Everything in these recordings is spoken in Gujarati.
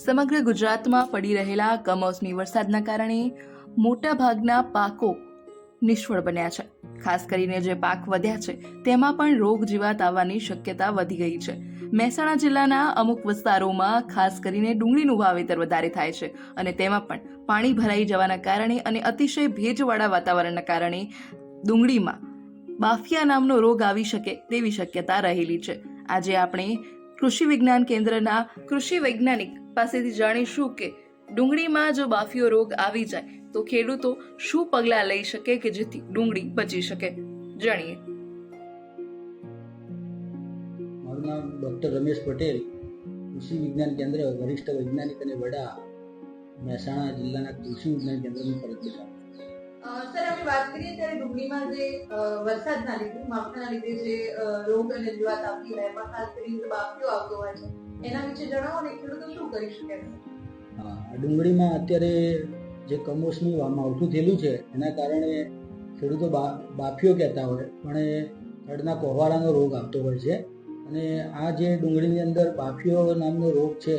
સમગ્ર ગુજરાતમાં પડી રહેલા કમોસમી વરસાદના કારણે મોટાભાગના પાકો નિષ્ફળ બન્યા છે. ખાસ કરીને જે પાક વધ્યા છે તેમાં પણ રોગ જીવાત આવવાની શક્યતા વધી ગઈ છે. મહેસાણા જિલ્લાના અમુક વિસ્તારોમાં ખાસ કરીને ડુંગળીનું વાવેતર વધારે થાય છે અને તેમાં પણ પાણી ભરાઈ જવાના કારણે અને અતિશય ભેજવાળા વાતાવરણના કારણે ડુંગળીમાં બાફિયા નામનો રોગ આવી શકે તેવી શક્યતા રહેલી છે. આજે આપણે કૃષિ વિજ્ઞાન કેન્દ્રના કૃષિ વૈજ્ઞાનિક પાસેથી જાણીશું કે ડુંગળીમાં જો બાફિયો રોગ આવી જાય તો ખેડૂતો શું પગલાં લઈ શકે કે જેથી ડુંગળી બચી શકે. જાણીએ. મારું નામ ડૉક્ટર રમેશ પટેલ, કૃષિ વિજ્ઞાન કેન્દ્ર વરિષ્ઠ વૈજ્ઞાનિક અને વડા, મહેસાણા જિલ્લાના કૃષિ વિજ્ઞાન કેન્દ્રની ફરજ બજાવું. સર, આપણે વાત કરીએ ત્યારે ડુંગળીમાં જે વરસાદના લીધે માવઠાના લીધે જે રોગ અને જીવાત આવતી હોય એમાં ખાસ કરીને બાફિયો આવતો હોય છે, એના વિશે જણાવો ને ખેડૂતો શું કરી શકે? ડુંગળીમાં અત્યારે જે કમોસમી માવઠું થયેલું છે એના કારણે ખેડૂતો બાફિયો કહેતા હોય પણ એ થડના કોહવાળાનો રોગ આવતો હોય છે. અને આ જે ડુંગળીની અંદર બાફિયો નામનો રોગ છે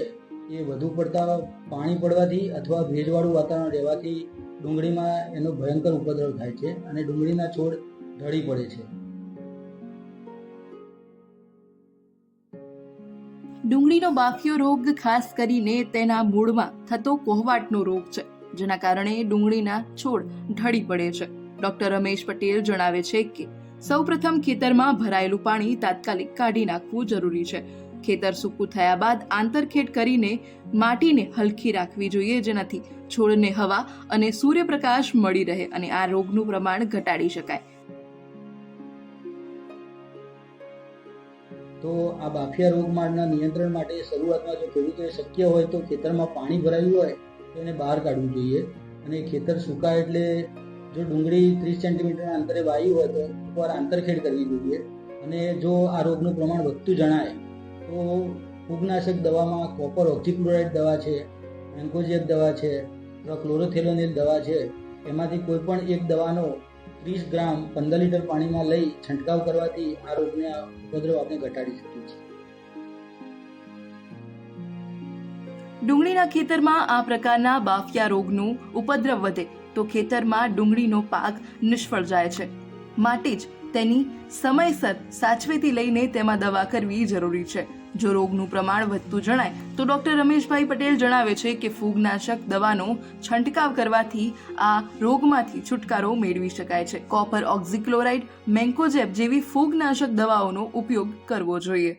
એ વધુ પડતા પાણી પડવાથી અથવા ભેજવાળું વાતાવરણ રહેવાથી ડુંગળીમાં એનો ભયંકર ઉપદ્રવ થાય છે અને ડુંગળીના છોડ ઢળી પડે છે. ડુંગળીનો બાફિયો રોગ ખાસ કરીને તેના મૂળમાં થતો કોહવાટનો રોગ છે, જેના કારણે ડુંગળીના છોડ ઢળી પડે છે. ડોક્ટર રમેશ પટેલ જણાવે છે કે સૌપ્રથમ ખેતરમાં ભરાયેલું પાણી તાત્કાલિક કાઢી નાખવું જરૂરી છે. ખેતર સૂકું થયા બાદ આંતરખેડ કરીને માટીને હલકી રાખવી જોઈએ, જેનાથી છોડને હવા અને સૂર્યપ્રકાશ મળી રહે અને આ રોગનું પ્રમાણ ઘટાડી શકાય. તો આ બાફિયા રોગના નિયંત્રણ માટે શરૂઆતમાં જો ખેડૂતોએ શક્ય હોય તો ખેતરમાં પાણી ભરાયું હોય તો એને બહાર કાઢવું જોઈએ અને ખેતર સુકાય એટલે જો ડુંગળી 30 સેન્ટીમીટરના અંતરે વાવી હોય તો એકવાર આંતરખેડ કરવી જોઈએ. અને જો આ રોગનું પ્રમાણ વધતું જણાય તો ફૂગનાશક દવામાં કોપર ઓક્ઝીક્લોરાઇડ દવા છે, મેન્કોજેબ દવા છે, ક્લોરોથેલોનિલ દવા છે, એમાંથી કોઈ પણ એક દવાનો 30 ગ્રામ 15 લીટર પાણીમાં લઈ છંટકાવ કરવાથી આ રોગને ઉપદ્રવ આપણે ઘટાડી શકીએ છીએ. ડુંગળીના ખેતરમાં આ પ્રકારના બાફિયા રોગનું ઉપદ્રવ વધે તો ખેતરમાં ડુંગળીનો પાક નિષ્ફળ જાય છે. માટે જ તેની સમયસર સાચવેતી લઈને તેમાં દવા કરવી જરૂરી છે. જો રોગનું પ્રમાણ વધતું જણાય તો ડોક્ટર રમેશભાઈ પટેલ જણાવે છે કે ફૂગનાશક દવાનો છંટકાવ કરવાથી આ રોગમાંથી છુટકારો મેળવી શકાય છે. કોપર ઓક્ઝીક્લોરાઇડ, મેન્કોજેબ જેવી ફૂગનાશક દવાઓનો ઉપયોગ કરવો જોઈએ.